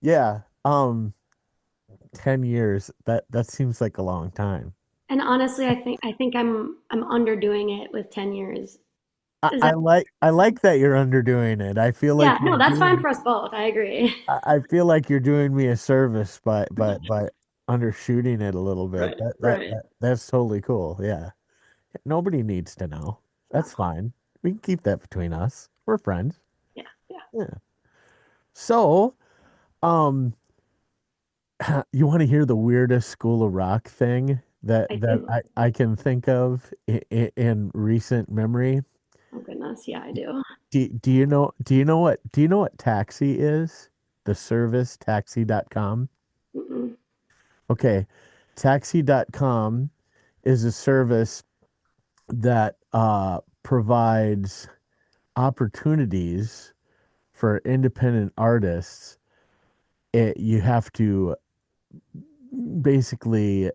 Yeah. 10 years. That seems like a long time. And honestly, I think I'm underdoing it with 10 years. I, Is I that like I like that you're underdoing it. I feel like Yeah, you're no, that's fine doing for us both. I agree. I feel like you're doing me a service by undershooting it a little bit. Right, right. That's totally cool. Yeah. Nobody needs to know. No, That's fine. We can keep that between us. We're friends. yeah, yeah. Yeah. So, um, you want to hear the weirdest School of Rock thing I that do. I can think of in recent memory? Oh goodness, yeah, I do. Do you know what Taxi is? The service taxi.com? Mm-mm. Okay. Taxi.com is a service that provides opportunities for independent artists. You have to basically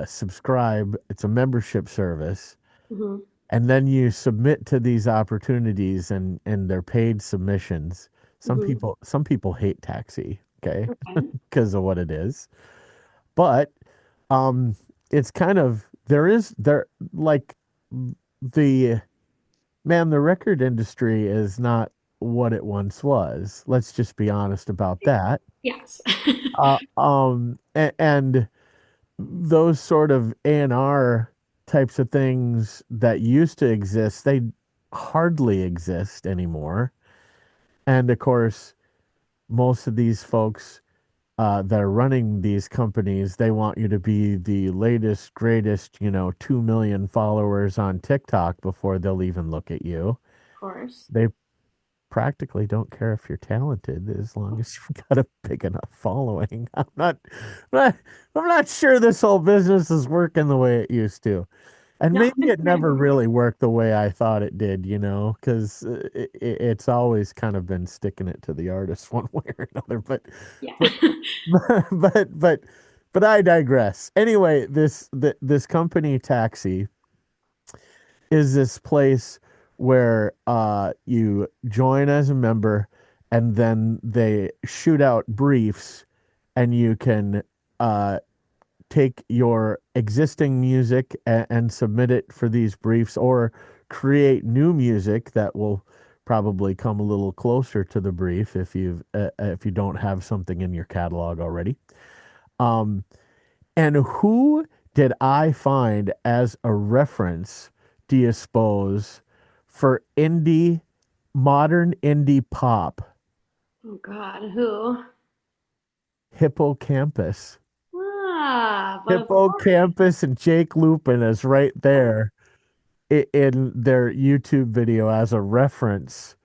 subscribe. It's a membership service, Hmm. and then you submit to these opportunities, and they're paid submissions. Hmm. Some people hate Taxi, okay, Okay. because of what it is. But um, it's kind of there like the man, the record industry is not what it once was. Let's just be honest about that. Yes. And those sort of A&R types of things that used to exist, they hardly exist anymore. And of course, most of these folks that are running these companies, they want you to be the latest, greatest, 2 million followers on TikTok before they'll even look at you. Of course. They practically don't care if you're talented as long as you've got a big enough following. I'm I'm not sure this whole business is working the way it used to. And No, maybe it never really worked the way I thought it did, because it's always kind of been sticking it to the artist one way or another. yeah. But, but, but, but I digress. Anyway, this company Taxi is this place where you join as a member, and then they shoot out briefs, and you can uh take your existing music and submit it for these briefs, or create new music that will probably come a little closer to the brief if you don't have something in your catalog already. Um, and who did I find as a reference, do you suppose, for modern indie pop? Oh God, who? Hippocampus. But of course. Hippocampus and Jake Lupin is right there in their YouTube video as a reference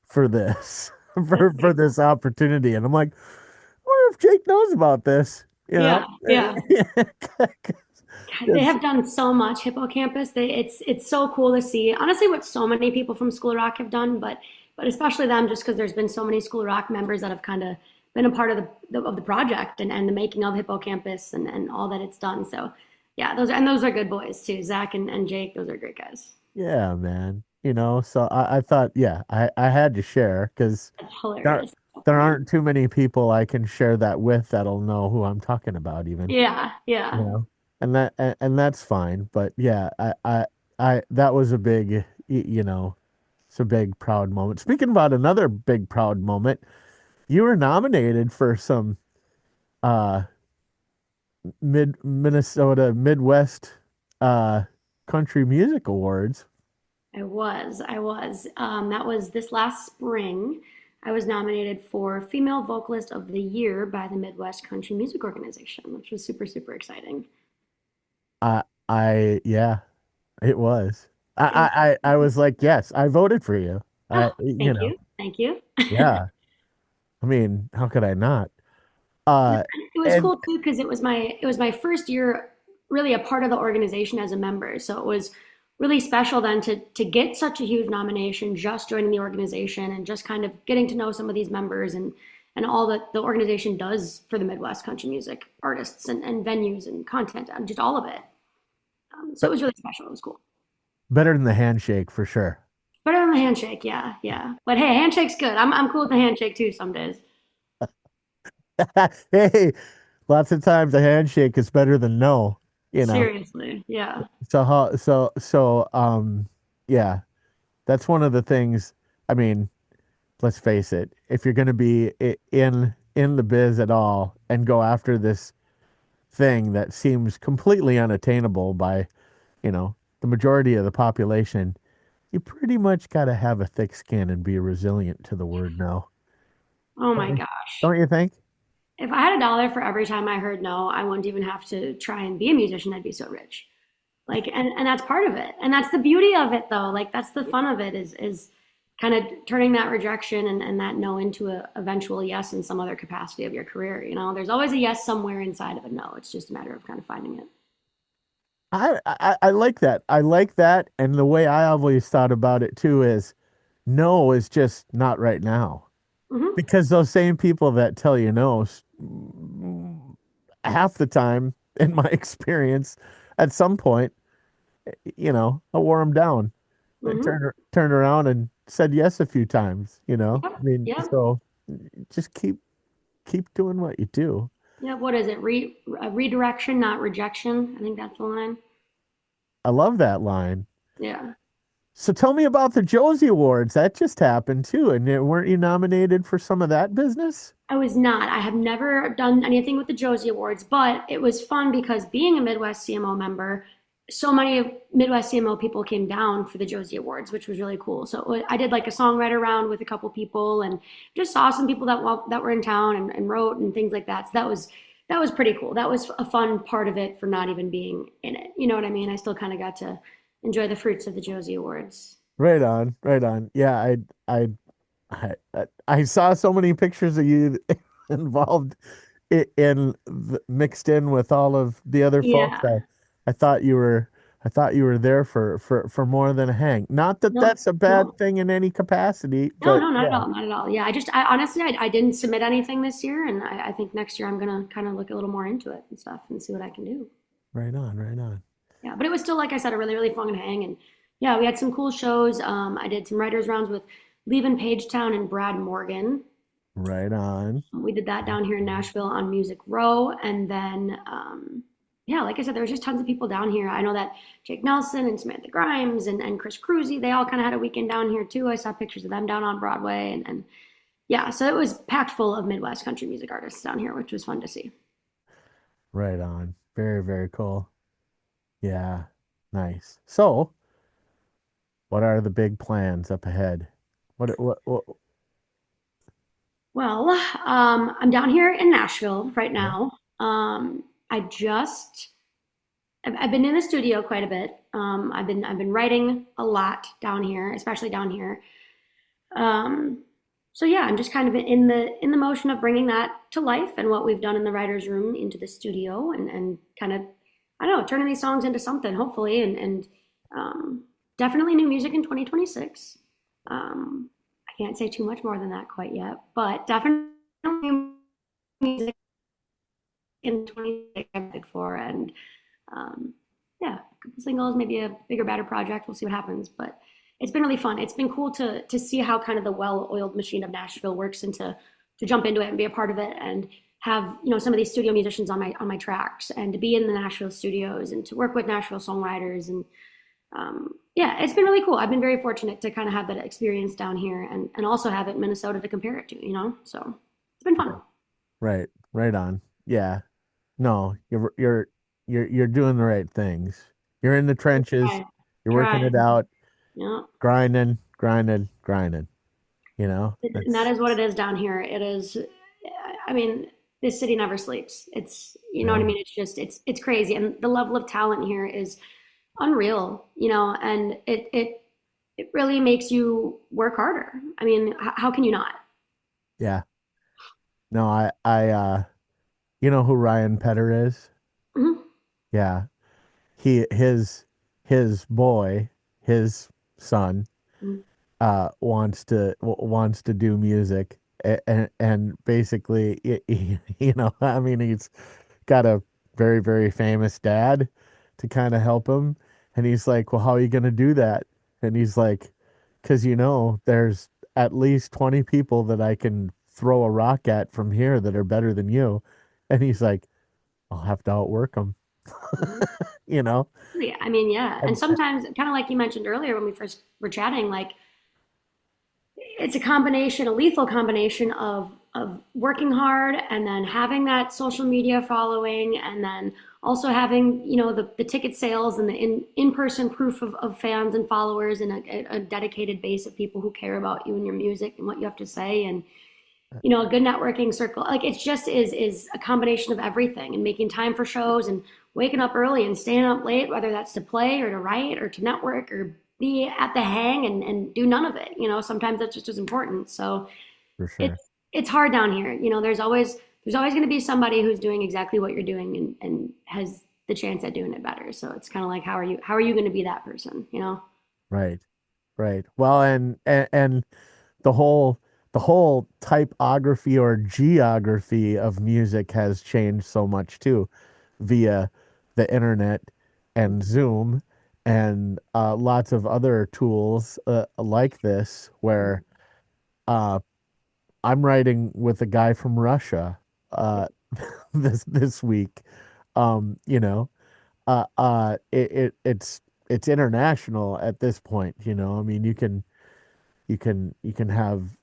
for this That's for pretty this cool. opportunity. And I'm like, I wonder if Jake knows about this, Yeah, yeah. God, they Because have done so much hippocampus. It's so cool to see. Honestly, what so many people from School of Rock have done, but especially them, just because there's been so many School of Rock members that have kind of been a part of the project and the making of hippocampus and all that it's done. So yeah, those are good boys too. Zach and Jake, those are great guys. yeah, man. So I thought, yeah, I had to share because That's there hilarious. So there funny. aren't too many people I can share that with that'll know who I'm talking about even, Yeah, you yeah. know. And that's fine. But yeah, that was a big, it's a big proud moment. Speaking about another big proud moment, you were nominated for some uh mid Minnesota Midwest uh country music awards. I was. That was this last spring. I was nominated for Female Vocalist of the Year by the Midwest Country Music Organization, which was super, super exciting. Yeah, it was. Thank I you. was like, yes, I voted for you. Oh, thank you. Thank you. Yeah. I mean, how could I not? Yeah, Uh, it was and cool too because it was my first year really a part of the organization as a member. So it was really special then to get such a huge nomination, just joining the organization and just kind of getting to know some of these members and all that the organization does for the Midwest country music artists and venues and content and just all of it. So it but was really special. It was cool. better than the handshake for sure. Better than the handshake, yeah, yeah. But hey, handshake's good. I'm cool with the handshake too some days. Hey, lots of times a handshake is better than no, you know. Seriously, yeah. Yeah, that's one of the things. I mean, let's face it, if you're going to be in the biz at all and go after this thing that seems completely unattainable by, the majority of the population, you pretty much got to have a thick skin and be resilient to the word no. Oh Don't my you, gosh. don't you think? If I had a dollar for every time I heard no, I wouldn't even have to try and be a musician. I'd be so rich. Like, and that's part of it. And that's the beauty of it though. Like that's the fun of it is kind of turning that rejection and that no into a eventual yes in some other capacity of your career. You know, there's always a yes somewhere inside of a no. It's just a matter of kind of finding it. I like that. I like that. And the way I always thought about it too is no is just not right now. Hmm. Because those same people that tell you no, half the time, in my experience, at some point, I wore them down. I Hmm. turned around and said yes a few times, Yep. I mean, Yep. so just keep doing what you do. Yep. What is it? Redirection, not rejection. I think that's the line. I love that line. Yeah. So tell me about the Josie Awards. That just happened too. And weren't you nominated for some of that business? I was not. I have never done anything with the Josie Awards, but it was fun because being a Midwest CMO member, so many of Midwest CMO people came down for the Josie Awards, which was really cool. So I did like a songwriter round with a couple people and just saw some people that were in town and wrote and things like that. So that was pretty cool. That was a fun part of it for not even being in it. You know what I mean? I still kind of got to enjoy the fruits of the Josie Awards. Right on, right on. Yeah, I saw so many pictures of you involved mixed in with all of the other folks. Yeah. I thought you were I thought you were there for more than a hang. Not that No, that's a bad no. thing in any capacity, No, but no, not at yeah, all, not at all. Yeah, I honestly, I didn't submit anything this year, and I think next year I'm gonna kind of look a little more into it and stuff and see what I can do. right on, right on, Yeah, but it was still, like I said, a really, really fun hang, and yeah, we had some cool shows. I did some writers rounds with Levin Pagetown and Brad Morgan. right on. We did that down here in Nashville on Music Row, and then yeah, like I said, there was just tons of people down here. I know that Jake Nelson and Samantha Grimes and Chris Cruzy, they all kind of had a weekend down here too. I saw pictures of them down on Broadway, and yeah, so it was packed full of Midwest country music artists down here, which was fun to see. Right on. Very, very cool. Yeah, nice. So, what are the big plans up ahead? What Well, I'm down here in Nashville right yeah, now. I just I've been in the studio quite a bit. I've been writing a lot down here, especially down here. Um, so yeah, I'm just kind of in the motion of bringing that to life and what we've done in the writers' room into the studio and kind of I don't know turning these songs into something hopefully and definitely new music in 2026. I can't say too much more than that quite yet, but definitely new music in 26 I'm big for and um, yeah, a couple singles, maybe a bigger, better project. We'll see what happens, but it's been really fun. It's been cool to see how kind of the well-oiled machine of Nashville works and to jump into it and be a part of it and have some of these studio musicians on my tracks and to be in the Nashville studios and to work with Nashville songwriters and yeah, it's been really cool. I've been very fortunate to kind of have that experience down here and also have it in Minnesota to compare it to. So it's been fun. right, right on. Yeah. No, you're doing the right things. You're in the trenches. Try, You're working try. it out, Yeah. grinding, grinding, grinding. And that That's is what it is down here. It is, I mean, this city never sleeps. You know what I yeah, mean? It's crazy. And the level of talent here is unreal, and it really makes you work harder. I mean, how can you not? yeah. No, you know who Ryan Petter is? Hmm. Yeah. He his boy, his son, wants to do music and basically I mean he's got a very very famous dad to kind of help him and he's like, well, how are you going to do that? And he's like, because there's at least 20 people that I can throw a rock at from here that are better than you. And he's like, I'll have to outwork them, Mhm. you know? Yeah, I mean, yeah. And And sometimes, kind of like you mentioned earlier when we first were chatting, like it's a combination, a lethal combination of working hard and then having that social media following and then also having, the ticket sales and the in-person proof of fans and followers and a dedicated base of people who care about you and your music and what you have to say and a good networking circle. Like it's just is a combination of everything and making time for shows and waking up early and staying up late, whether that's to play or to write or to network or be at the hang and do none of it. Sometimes that's just as important. So for sure. it's hard down here. There's always going to be somebody who's doing exactly what you're doing and has the chance at doing it better. So it's kind of like how are you going to be that person? Right. Right. Well, and the whole typography or geography of music has changed so much too via the internet and Zoom and lots of other tools like this where uh, I'm writing with a guy from Russia uh, this week. You know, it's international at this point. I mean, you can have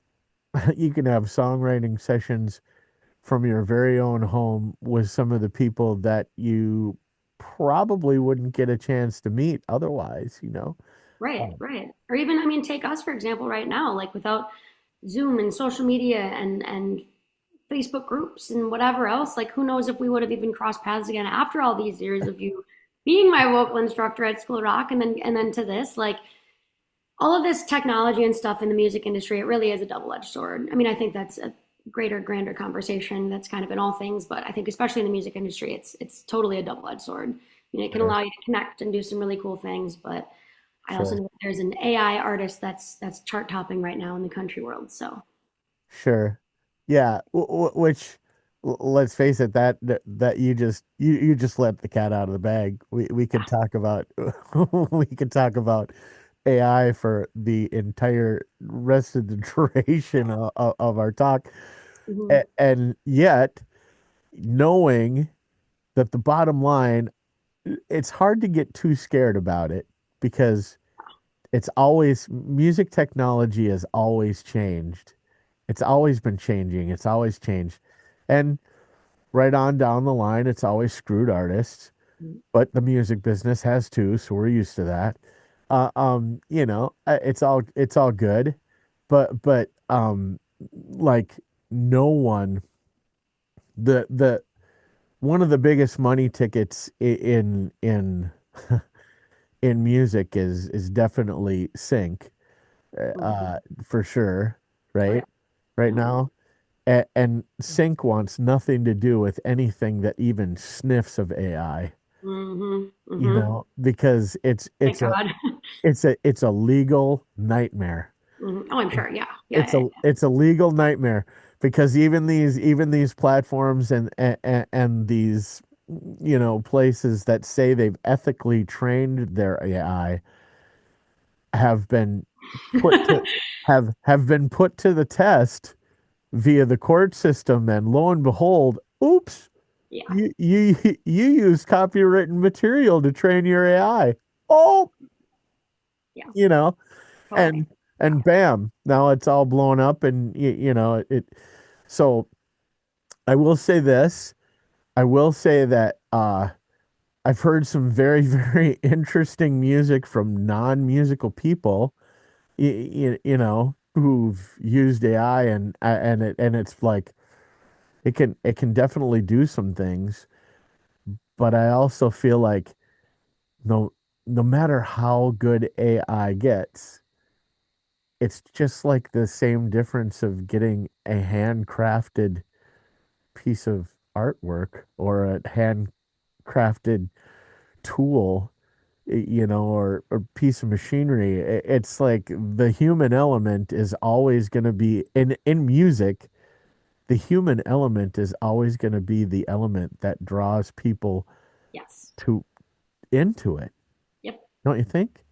you can have songwriting sessions from your very own home with some of the people that you probably wouldn't get a chance to meet otherwise. Right, Um, right. Or even, I mean, take us for example right now, like without Zoom and social media and Facebook groups and whatever else, like who knows if we would have even crossed paths again after all these years of you being my vocal instructor at School of Rock and then to this, like all of this technology and stuff in the music industry, it really is a double-edged sword. I mean, I think that's a greater, grander conversation that's kind of in all things, but I think especially in the music industry, it's totally a double-edged sword. I mean, it can sure, allow you to connect and do some really cool things, but I also sure, know that there's an AI artist that's chart topping right now in the country world. So sure. Yeah, which let's face it, that you just let the cat out of the bag. We could talk about we could talk about AI for the entire rest of the duration of our talk. mhm. And yet, knowing that the bottom line, it's hard to get too scared about it because it's always music technology has always changed. It's always been changing. It's always changed. And right on down the line, it's always screwed artists, but the music business has too, so we're used to that. It's all good, but like no one the one of the biggest money tickets in music is definitely sync, Mhm. for sure, Oh right? yeah. Right Yeah. now, and sync wants nothing to do with anything that even sniffs of AI, Mhm. Mhm. because it's Thank it's a God. it's a it's a legal nightmare. Mhm. Oh, I'm sure. Yeah. Yeah. It's Yeah. a it's a legal nightmare because even these platforms and these places that say they've ethically trained their AI have been put to have been put to the test via the court system, and lo and behold, oops, Yeah. you use copywritten material to train your AI. Oh, Yeah. you know, Totally. and and bam, now it's all blown up, and it. So I will say this. I will say that I've heard some very, very interesting music from non-musical people, who've used AI, and it's like it can definitely do some things, but I also feel like no no matter how good AI gets, it's just like the same difference of getting a handcrafted piece of artwork or a handcrafted tool, or piece of machinery. It's like the human element is always going to be in music. The human element is always going to be the element that draws people Yes. to into it. Yep. Don't you think?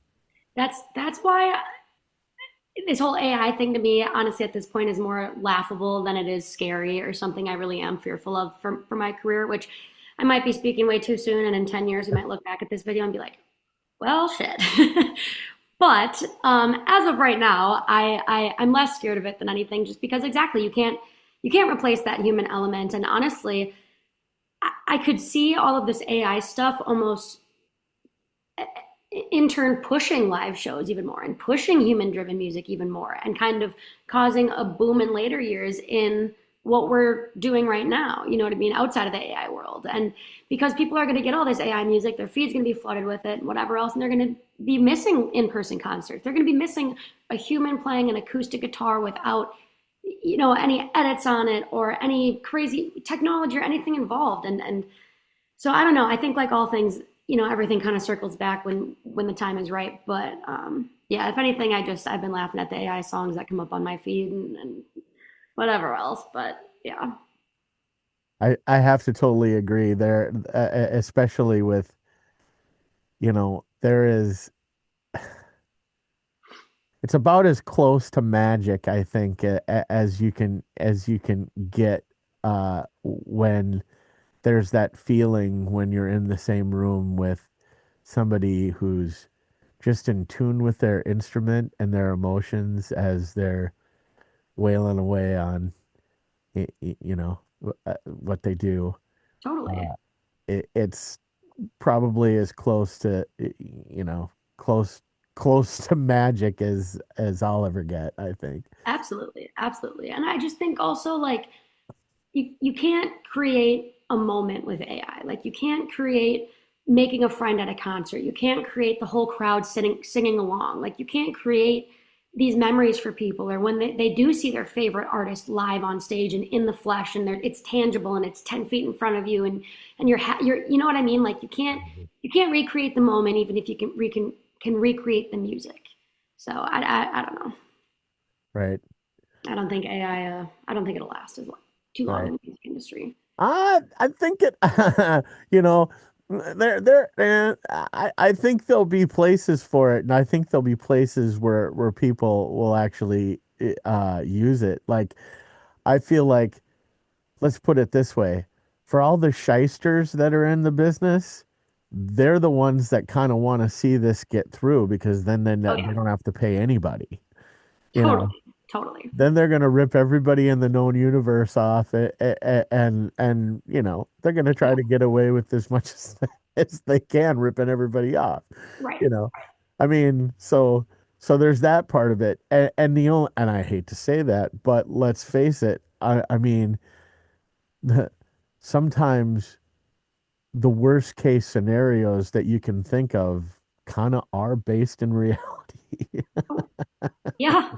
That's why this whole AI thing to me, honestly, at this point is more laughable than it is scary or something I really am fearful of for my career, which I might be speaking way too soon. And in 10 years, we might look back at this video and be like, well, shit. But as of right now, I'm less scared of it than anything, just because exactly you can't replace that human element. And honestly, I could see all of this AI stuff almost in turn pushing live shows even more and pushing human driven music even more and kind of causing a boom in later years in what we're doing right now, you know what I mean, outside of the AI world. And because people are going to get all this AI music, their feed's going to be flooded with it and whatever else, and they're going to be missing in person concerts. They're going to be missing a human playing an acoustic guitar without, any edits on it or any crazy technology or anything involved. And so I don't know. I think like all things, everything kind of circles back when the time is right. But yeah, if anything, I've been laughing at the AI songs that come up on my feed and whatever else. But yeah, I have to totally agree there, especially with, there is, it's about as close to magic, I think, as you can get when there's that feeling when you're in the same room with somebody who's just in tune with their instrument and their emotions as they're wailing away on what they do. totally. Uh, it's probably as close to you know close close to magic as I'll ever get, I think. Absolutely. Absolutely. And I just think also like you can't create a moment with AI. Like you can't create making a friend at a concert. You can't create the whole crowd singing along. Like you can't create these memories for people or when they do see their favorite artist live on stage and in the flesh and it's tangible and it's 10 feet in front of you and you're you know what I mean? Like you can't recreate the moment even if you can recreate the music. So I don't know. Right. I don't think I don't think it'll last too long Right. in the music industry. I think it, you know, I think there'll be places for it, and I think there'll be places where people will actually use it. Like, I feel like, let's put it this way, for all the shysters that are in the business, they're the ones that kind of want to see this get through because then Oh they yeah, don't have to pay anybody, you know. totally, totally. Then they're gonna rip everybody in the known universe off, and they're gonna try Yeah, to get away with as much as they can, ripping everybody off. right. You know, I mean, so there's that part of it, and I hate to say that, but let's face it. I mean, sometimes the worst case scenarios that you can think of kind of are based in reality. Oh, yeah,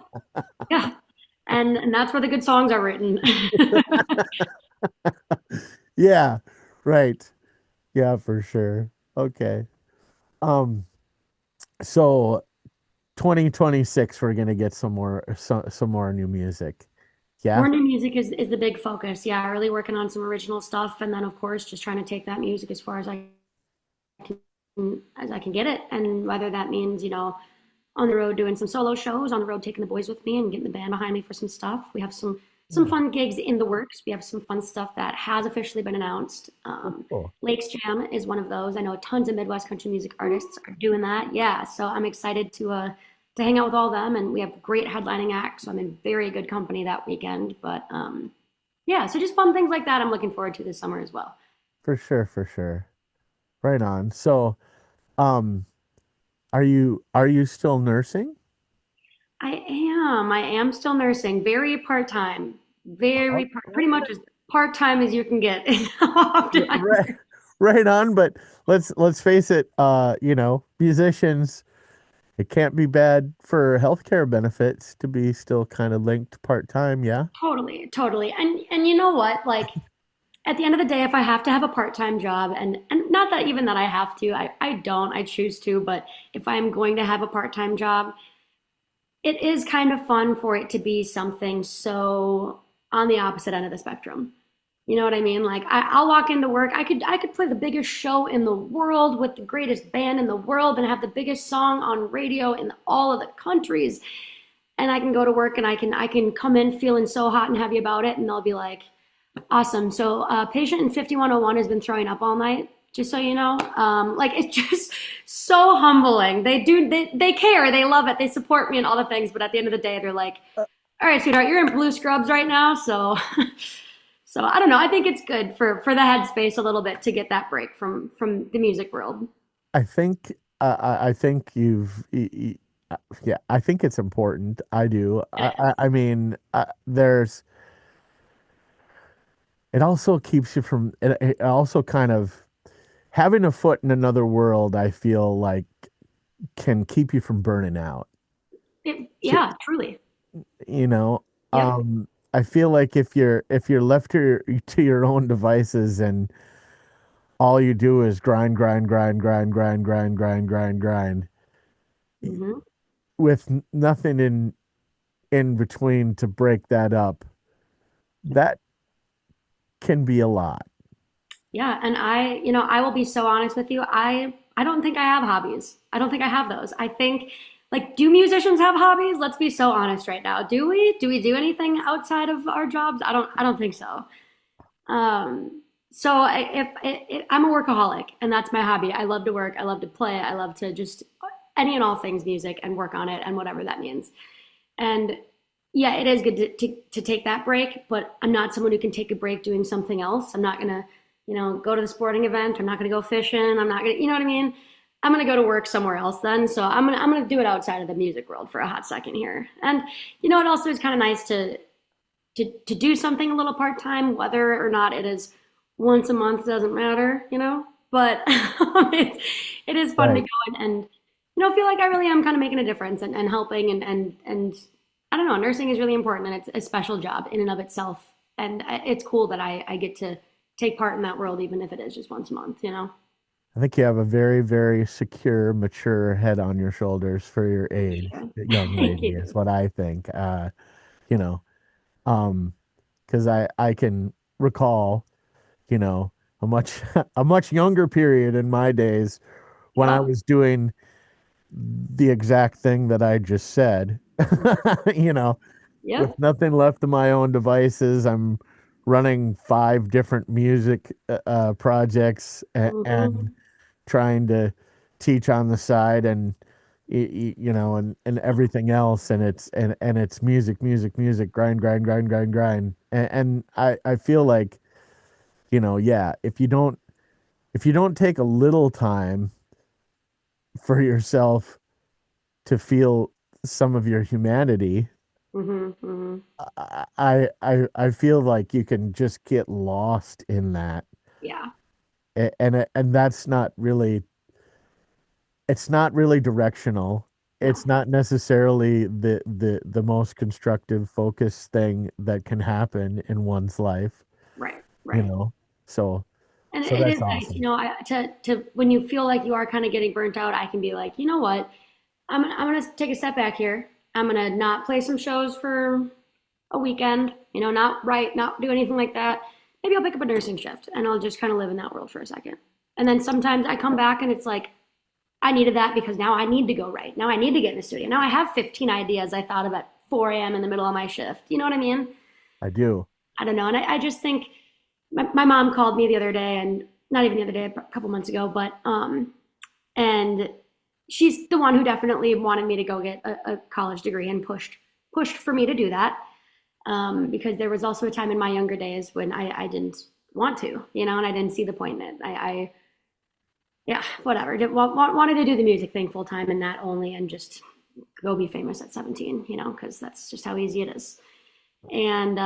yeah. And that's where the good songs are written. Yeah, right. Yeah, for sure. Okay. Um, so 2026 we're gonna get some more new music. Yeah, More new music is the big focus. Yeah, really working on some original stuff, and then of course just trying to take that music as far as I can get it, and whether that means on the road doing some solo shows, on the road taking the boys with me and getting the band behind me for some stuff. We have some yeah, fun gigs in the works. We have some fun stuff that has officially been announced. cool. Lakes Jam is one of those. I know tons of Midwest country music artists are doing that. Yeah, so I'm excited to hang out with all of them, and we have great headlining acts. So I'm in very good company that weekend. But yeah, so just fun things like that. I'm looking forward to this summer as well. For sure, for sure. Right on. So, um, are you still nursing? I am still nursing, very part time, pretty much as part time as you can get. How often Right, right on. But let's face it. Musicians, it can't be bad for healthcare benefits to be still kind of linked part time. Yeah. totally, totally, and you know what? Like at the end of the day, if I have to have a part time job, and not that even that I have to, I don't, I choose to, but if I'm going to have a part time job, it is kind of fun for it to be something so on the opposite end of the spectrum. You know what I mean? Like I'll walk into work. I could play the biggest show in the world with the greatest band in the world and have the biggest song on radio in all of the countries. and I can go to work and I can come in feeling so hot and heavy about it, and they'll be like, awesome. So patient in 5101 has been throwing up all night, just so you know. Like it's just so humbling. They care, they love it, they support me and all the things, but at the end of the day, they're like, all right, sweetheart, you're in blue scrubs right now, so so I don't know. I think it's good for the headspace a little bit to get that break from the music world. I think I think yeah, I think it's important. I do. It is. I mean, there's it also keeps you from it also kind of having a foot in another world, I feel like can keep you from burning out. To, Yeah, truly. you know, Yep. I feel like if you're left to your own devices and all you do is grind, grind, grind, grind, grind, grind, grind, grind, grind, Hmm. with nothing in between to break that up, that can be a lot. Yeah, and I will be so honest with you. I don't think I have hobbies. I don't think I have those. I think like do musicians have hobbies? Let's be so honest right now. Do we? Do we do anything outside of our jobs? I don't think so. So if I'm a workaholic and that's my hobby. I love to work, I love to play, I love to just any and all things music and work on it and whatever that means. And yeah, it is good to take that break, but I'm not someone who can take a break doing something else. I'm not gonna, go to the sporting event. I'm not gonna go fishing. I'm not gonna, you know what I mean? I'm gonna go to work somewhere else then. So I'm gonna do it outside of the music world for a hot second here. And it also is kind of nice to do something a little part time, whether or not it is once a month doesn't matter. But it is fun to Right. go and feel like I really am kind of making a difference and helping and I don't know, nursing is really important and it's a special job in and of itself. And it's cool that I get to take part in that world, even if it is just once a month. I think you have a very, very secure, mature head on your shoulders for your Thank age, you. young Thank lady, is you. what I think. You know, um, because I can recall, you know, a much a much younger period in my days when I Yep. was doing the exact thing that I just said. You know, with Yep. nothing left of my own devices, I'm running five different music projects and Hmm. trying to teach on the side and and everything else and it's music, music, music, grind, grind, grind, grind, grind. And I feel like, yeah, if you don't take a little time for yourself to feel some of your humanity, Hmm. Hmm. I feel like you can just get lost in that. Yeah. And that's not really it's not really directional. It's No. not necessarily the most constructive focus thing that can happen in one's life, Right. you Right. know. So And so it that's is nice, awesome. to when you feel like you are kind of getting burnt out, I can be like, you know what? I'm gonna take a step back here. I'm gonna not play some shows for a weekend, not write, not do anything like that. Maybe I'll pick up a nursing shift and I'll just kind of live in that world for a second. And then sometimes I come back and it's like, I needed that because now I need to go write. Now I need to get in the studio. Now I have 15 ideas I thought of at 4 a.m. in the middle of my shift. You know what I mean? I do. I don't know. And I just think my mom called me the other day, and not even the other day, a couple months ago, but and she's the one who definitely wanted me to go get a college degree and pushed for me to do that. Because there was also a time in my younger days when I didn't want to, and I didn't see the point in it. Yeah, whatever. Wanted to do the music thing full time and that only, and just go be famous at 17, because that's just how easy it is. And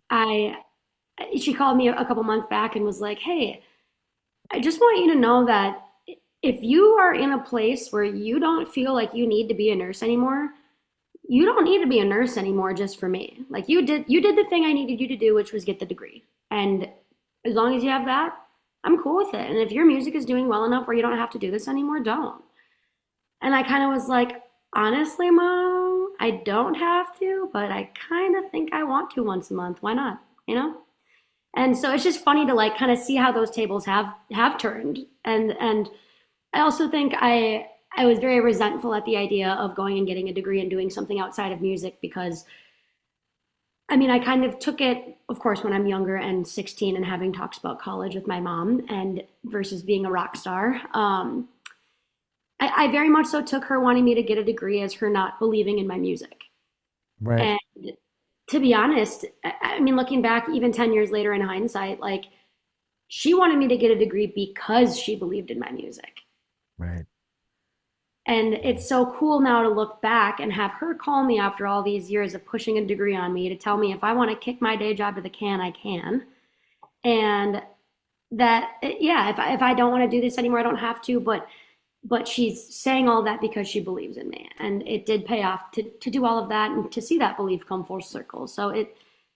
I, she called me a couple months back and was like, "Hey, I just want you to know that if you are in a place where you don't feel like you need to be a nurse anymore, you don't need to be a nurse anymore just for me. Like you did the thing I needed you to do, which was get the degree. And as long as you have that, I'm cool with it. And if your music is doing well enough where you don't have to do this anymore, don't." And I kind of was like, honestly, mom, I don't have to, but I kind of think I want to once a month. Why not? You know? And so it's just funny to kind of see how those tables have turned. And I also think I was very resentful at the idea of going and getting a degree and doing something outside of music because I mean, I kind of took it, of course, when I'm younger and 16 and having talks about college with my mom and versus being a rock star. I very much so took her wanting me to get a degree as her not believing in my music. Right. And to be honest, I mean, looking back, even 10 years later in hindsight, like she wanted me to get a degree because she believed in my music. Right. And it's so cool now to look back and have her call me after all these years of pushing a degree on me to tell me if I want to kick my day job to the can, I can. And that, yeah, if I don't want to do this anymore, I don't have to. But she's saying all that because she believes in me. And it did pay off to do all of that and to see that belief come full circle. So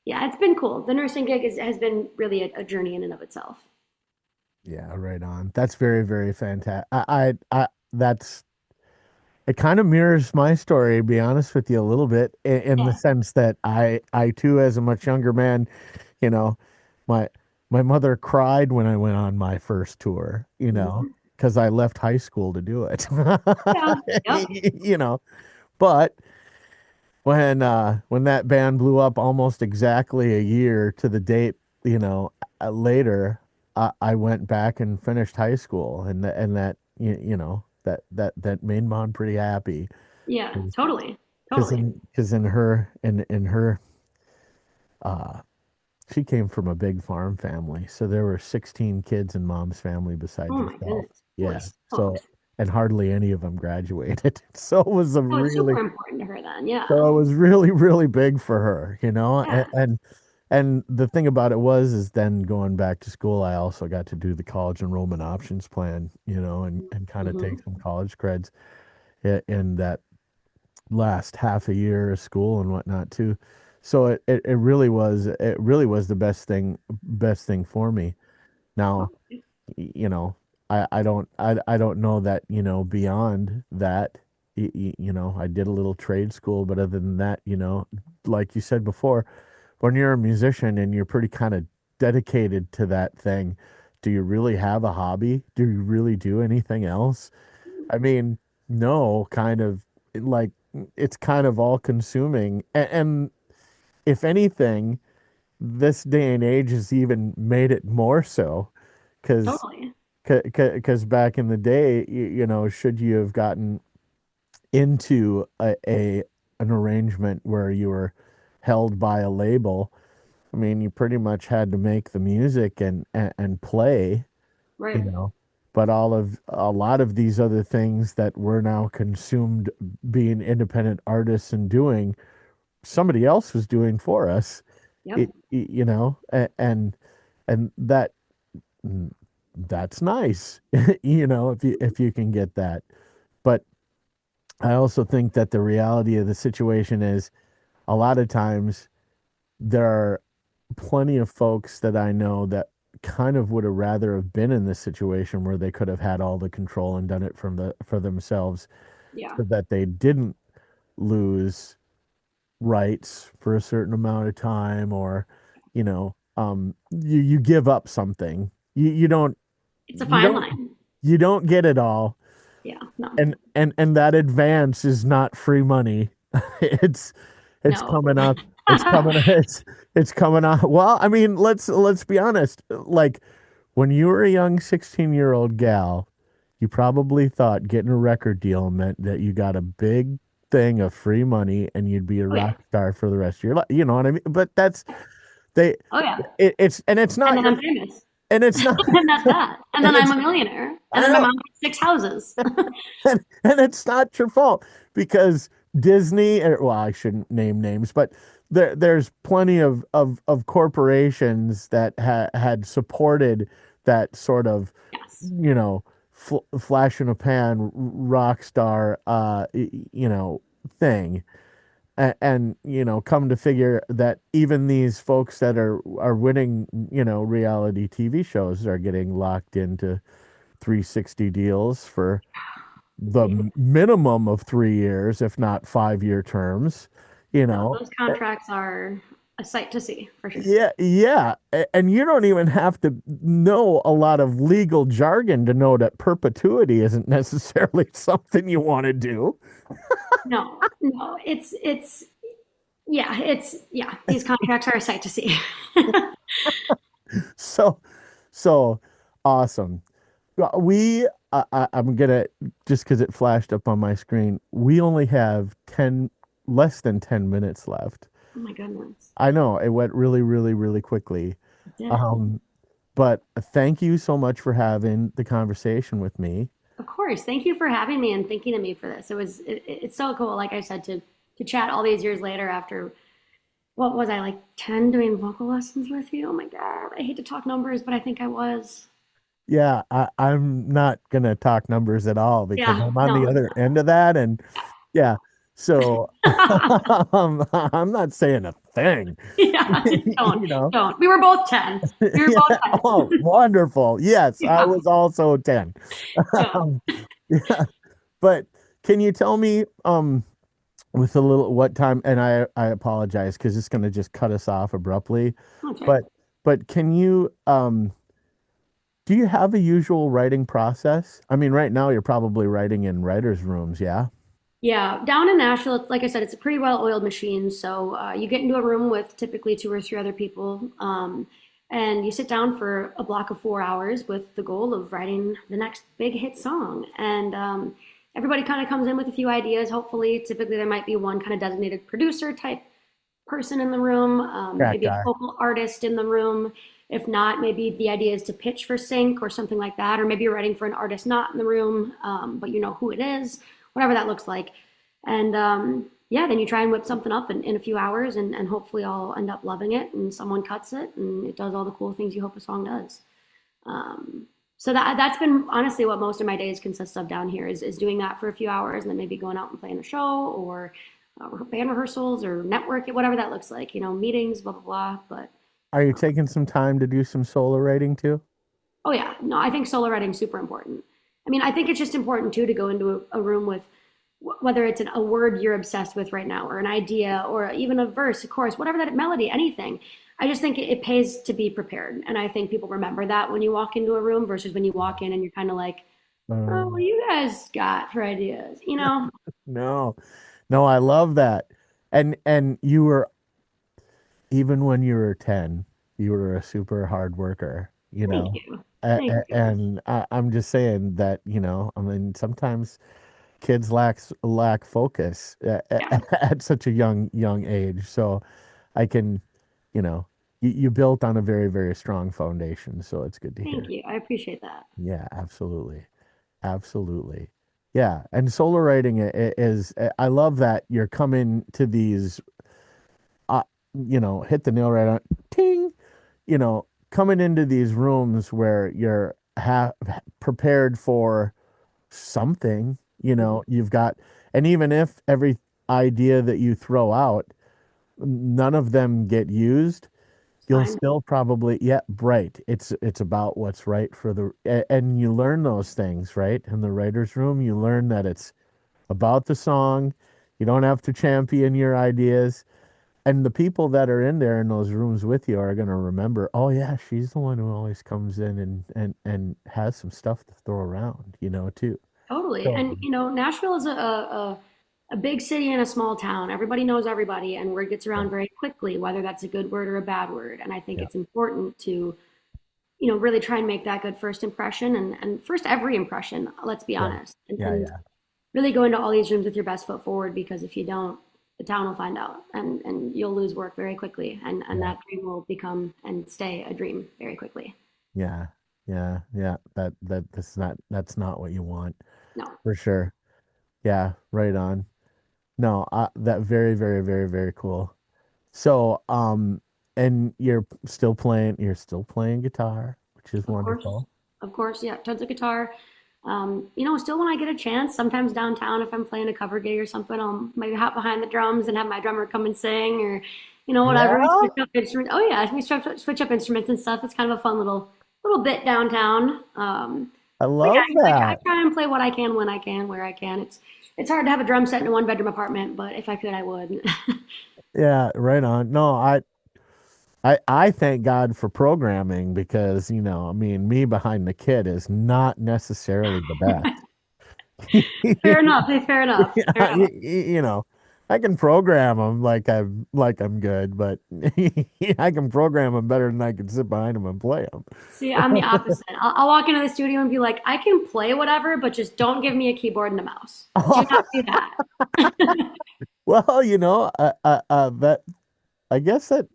yeah, it's been cool. The nursing gig has been really a journey in and of itself. Yeah, right on. That's very, very fantastic. That's it kind of mirrors my story, to be honest with you, a little bit in the Yeah. sense that I too, as a much younger man, you know, my my mother cried when I went on my first tour, Mhm. because I left high school to do it. Yeah. Yep. You know, but when that band blew up almost exactly a year to the date, later, I went back and finished high school, and that that made mom pretty happy Yeah. Totally. because Totally. in her uh she came from a big farm family, so there were 16 kids in mom's family besides Oh my herself. goodness. Holy Yeah, so smokes. and hardly any of them graduated. So it was a Oh, it's super really important to her then. Yeah. So it was really, really big for her. Yeah. And the thing about it is then going back to school, I also got to do the college enrollment options plan, and kind of take Hmm. some college creds in that last half a year of school and whatnot too. So it really was the best thing for me. Now, you know, I don't know that, beyond that, I did a little trade school, but other than that, like you said before, when you're a musician and you're pretty kind of dedicated to that thing, do you really have a hobby? Do you really do anything else? I mean, no, kind of like it's kind of all consuming. And if anything, this day and age has even made it more so because Totally. because back in the day, should you have gotten into an arrangement where you were held by a label, I mean, you pretty much had to make the music and play, you Right. know. But a lot of these other things that we're now consumed being independent artists and doing, somebody else was doing for us. Yep. And mm, that's nice, if you can get that. But I also think that the reality of the situation is a lot of times there are plenty of folks that I know that kind of would have rather have been in this situation where they could have had all the control and done it for themselves Yeah. so that they didn't lose rights for a certain amount of time, or you give up something. You don't It's a you fine don't line. you don't get it all, Yeah. No. and that advance is not free money. it's it's No. coming up. It's coming up. Well, I mean, let's be honest. Like when you were a young 16-year-old gal, you probably thought getting a record deal meant that you got a big thing of free money and you'd be a Oh yeah. rock star for the rest of your life. You know what I mean? But they Oh yeah. it's And not then your I'm famous. and it's not And that's that. And and then I'm it's a millionaire. And I then my know mom has 6 houses. and it's not your fault because Disney, well, I shouldn't name names, but there's plenty of corporations that had supported that sort of, Yes. you know, flash in a pan rock star, thing. And come to figure that even these folks that are winning, reality TV shows are getting locked into 360 deals for the Ridiculous. minimum of 3 years, if not 5-year terms, you No, know. those contracts are. a sight to see for sure. Yeah, yeah. And you don't even have to know a lot of legal jargon to know that perpetuity isn't necessarily something you want to do. No, no, yeah, these contracts are a sight to see. So, so awesome. I'm gonna just because it flashed up on my screen. We only have less than 10 minutes left. Oh my goodness. I know it went really, really, really quickly. It did. Um, but thank you so much for having the conversation with me. Of course. Thank you for having me and thinking of me for this. It's so cool, like I said, to chat all these years later after what was I like 10 doing vocal lessons with you? Oh my God. I hate to talk numbers, but I think I was. Yeah, I'm not gonna talk numbers at all because Yeah, I'm on the no. other end of that, and yeah, so I'm not saying a thing, Yeah, don't, you know. don't. We were both 10. We were Yeah. both 10. Oh, wonderful. Yes, I Yeah, was also 10. yeah. Yeah. But can you tell me with a little what time, and I apologize because it's gonna just cut us off abruptly, Okay. but can you do you have a usual writing process? I mean, right now you're probably writing in writers' rooms, yeah? Yeah, down in Nashville, like I said, it's a pretty well-oiled machine. So you get into a room with typically two or three other people, and you sit down for a block of 4 hours with the goal of writing the next big hit song. And everybody kind of comes in with a few ideas. Hopefully, typically there might be one kind of designated producer type person in the room, That maybe a guy. vocal artist in the room. If not, maybe the idea is to pitch for sync or something like that, or maybe you're writing for an artist not in the room, but you know who it is, whatever that looks like. And yeah, then you try and whip something up in a few hours, and hopefully I'll end up loving it, and someone cuts it, and it does all the cool things you hope a song does. Um, so that's been honestly what most of my days consist of down here is doing that for a few hours and then maybe going out and playing a show or band rehearsals or network it, whatever that looks like, meetings, blah, blah, blah. But Are you taking some time to do some solo writing too? oh, yeah, no, I think solo writing is super important. I mean, I think it's just important too to go into a room with whether it's a word you're obsessed with right now or an idea or even a verse, a chorus, whatever that melody, anything. I just think it pays to be prepared. And I think people remember that when you walk into a room versus when you walk in and you're kind of like, oh, what Um, do you guys got for ideas? no, no, I love that. And you were even when you were 10, you were a super hard worker, you Thank know. you. Thank you. And I'm just saying that, I mean, sometimes kids lack focus Yeah. at such a young age. So I can, you know, you built on a very, very strong foundation. So it's good to Thank hear. you. I appreciate that. Yeah, absolutely. Absolutely. Yeah. And solo writing is, I love that you're coming to these, uh, hit the nail right on, ting, coming into these rooms where you're prepared for something, Mhm. you've got, and even if every idea that you throw out, none of them get used, It's you'll fine. still probably, yeah, right. It's about what's right for and you learn those things, right? In the writer's room, you learn that it's about the song. You don't have to champion your ideas. And the people that are in there in those rooms with you are going to remember, oh yeah, she's the one who always comes in and has some stuff to throw around, too. Totally. So And, Nashville is a big city in a small town. Everybody knows everybody, and word gets yeah, around very quickly, whether that's a good word or a bad word. And I think yeah, it's important to, really try and make that good first impression and first every impression, let's be yeah, honest. And, yeah, and yeah, really go into all these rooms with your best foot forward because if you don't, the town will find out and you'll lose work very quickly. And yeah, that dream will become and stay a dream very quickly. yeah, yeah, yeah. That's not what you want No, for sure. Yeah, right on. No, that very, very, very, very cool. So, and you're still playing guitar, which is of course. wonderful. Of course, yeah, tons of guitar. Still when I get a chance, sometimes downtown, if I'm playing a cover gig or something, I'll maybe hop behind the drums and have my drummer come and sing, or whatever. We Yeah, switch up instruments. Oh yeah, we switch up instruments and stuff. It's kind of a fun little bit downtown. I But yeah, love I that. try and play what I can when I can, where I can. It's hard to have a drum set in a one bedroom apartment, but if I could, I would. Yeah, right on. No, I thank God for programming because, I mean, me behind the kid is not necessarily the best. Fair enough. Hey, fair enough. Fair Yeah, enough. I can program them like I'm good, but I can program them better than I can sit behind them and play them. See, I'm the opposite. I'll walk into the studio and be like, I can play whatever, but just don't give me a keyboard and a mouse. Do not do that. Well, that I guess that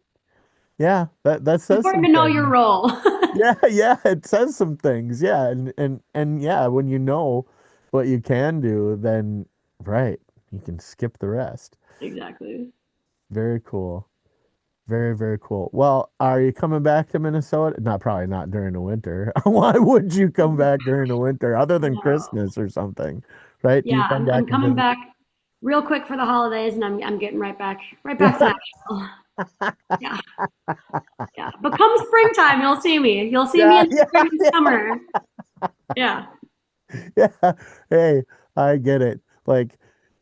yeah, that It's says important some to know your things. role. Yeah, yeah, it says some things. Yeah, and yeah, when you know what you can do, then right, you can skip the rest. Exactly. Very cool. Very, very cool. Well, are you coming back to Minnesota? Not probably not during the winter. Why would you come back during the winter other than No. Christmas or something? Right? Do Yeah, you come I'm back and coming visit? back real quick for the holidays, and I'm getting right back to Nashville. Yeah, yeah. But come springtime, you'll see me. You'll see me Yeah, in the yeah, spring and yeah, summer. Yeah. yeah. Hey, I get it. Like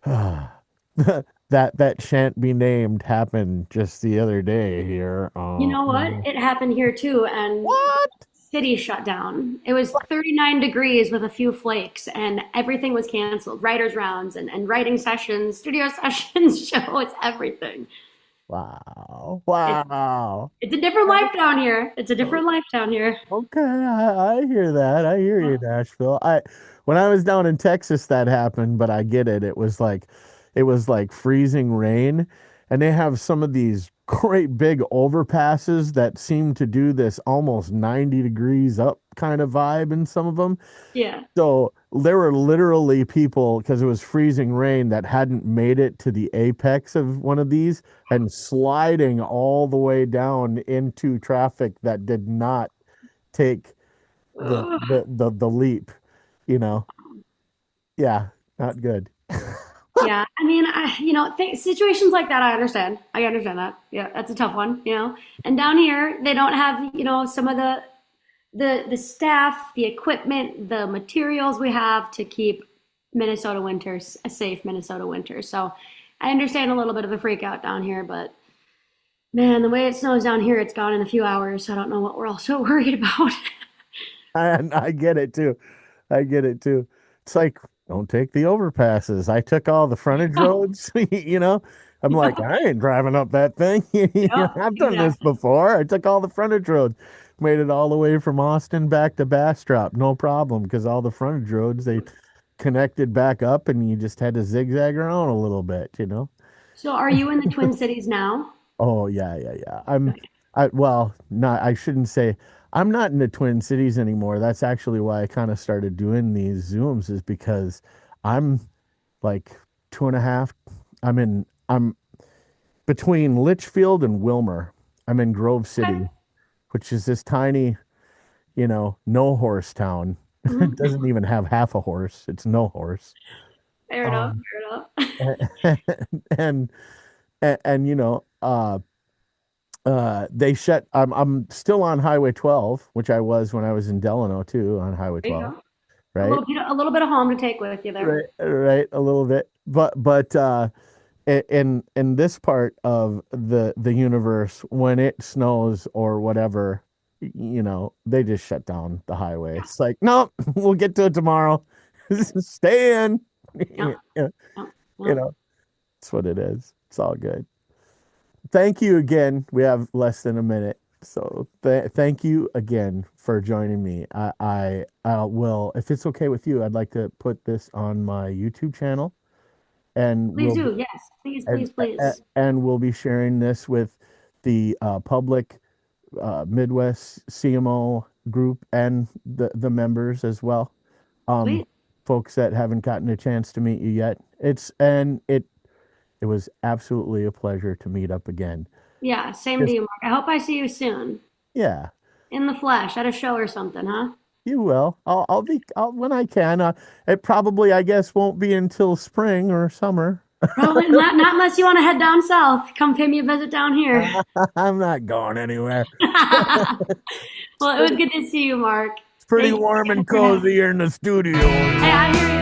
that shan't be named happened just the other day here. You know what? It happened here too, and the What? city shut down. It was 39 degrees with a few flakes, and everything was canceled. Writers' rounds and writing sessions, studio sessions, shows, everything. Wow. It, Wow. it's a different life down here. It's a Okay. different life down here. Okay, I hear that. I hear you, Yeah. Nashville. When I was down in Texas, that happened, but I get it. It was like freezing rain, and they have some of these great big overpasses that seem to do this almost 90 degrees up kind of vibe in some of them. Yeah. So there were literally people, because it was freezing rain, that hadn't made it to the apex of one of these and sliding all the way down into traffic that did not take the Ugh. the the the leap, you know. Yeah, not good. Yeah, I mean, situations like that, I understand. I understand that. Yeah, that's a tough one, you know. And down here, they don't have, some of the staff, the equipment, the materials we have to keep Minnesota winters a safe Minnesota winter. So I understand a little bit of a freak out down here, but man, the way it snows down here, it's gone in a few hours. So I don't know what we're all so worried about. And I get it too. I get it too. It's like, don't take the overpasses. I took all the frontage roads, you know. I'm like, Yep, I ain't driving up that thing. yep, I've done this exactly. before. I took all the frontage roads, made it all the way from Austin back to Bastrop, no problem, because all the frontage roads they connected back up, and you just had to zigzag around a little bit. So are you in the Twin Cities now? Oh yeah, yeah, yeah. Well, not I shouldn't say I'm not in the Twin Cities anymore. That's actually why I kind of started doing these Zooms is because I'm like two and a half. I'm between Litchfield and Wilmer. I'm in Grove Okay. City, which is this tiny, no horse town. It Mhm. doesn't even have half a horse. It's no horse. Fair enough. Um, Fair enough. and and they shut. I'm still on Highway 12, which I was when I was in Delano too, on Highway There you 12, go. right? A little bit of home to take with you there. Right, right, a little bit. But in this part of the universe, when it snows or whatever, they just shut down the highway. Yeah. It's like, no, we'll get to it tomorrow. Stay in. Yeah. Yeah, Yeah. you Yeah. know, it's what it is. It's all good. Thank you again. We have less than a minute. So thank you again for joining me. I will, if it's okay with you, I'd like to put this on my YouTube channel, and Please do. Yes. Please, and, please, please. and we'll be sharing this with the public Midwest CMO group and the members as well. Um, Sweet. Folks that haven't gotten a chance to meet you yet. It was absolutely a pleasure to meet up again. Yeah. Same to Just you, Mark. I hope I see you soon yeah, in the flesh at a show or something, huh? you will. I'll when I can. It probably, I guess, won't be until spring or summer. Probably not unless you want to head down south. Come pay me a visit down here. I'm not going anywhere. Well, it was good to see you, Mark. It's pretty Thank you warm again and for having cozy me. here in the studio. Hey, I hear you.